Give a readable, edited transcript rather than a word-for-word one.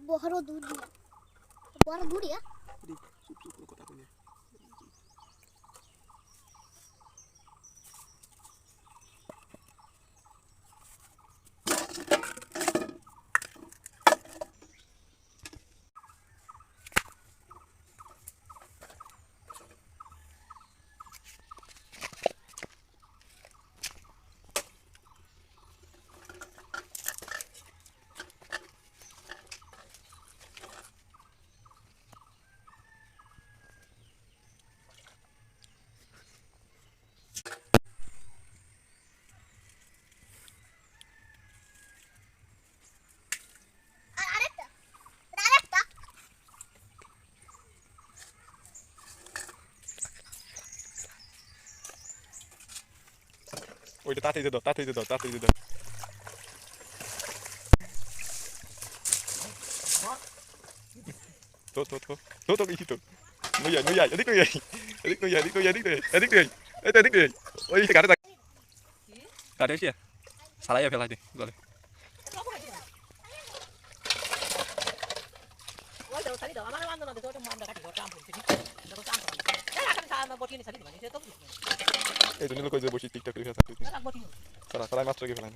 বড় দুধ বড় দুধ ya চুপ চুপ করে কথা কইনি আরেকটা আরেকটা ওইটা তাড়াতাড়ি দাও তাড়াতাড়ি দাও তো বেশি তো নই আই এদিক নই ওই কাটে এসে সারাইয়া ফেলাই দে গলে এই জন্য কই যে বসি টিকটক করে ফেলা সারা সারাই মাত্র কে ফেলাই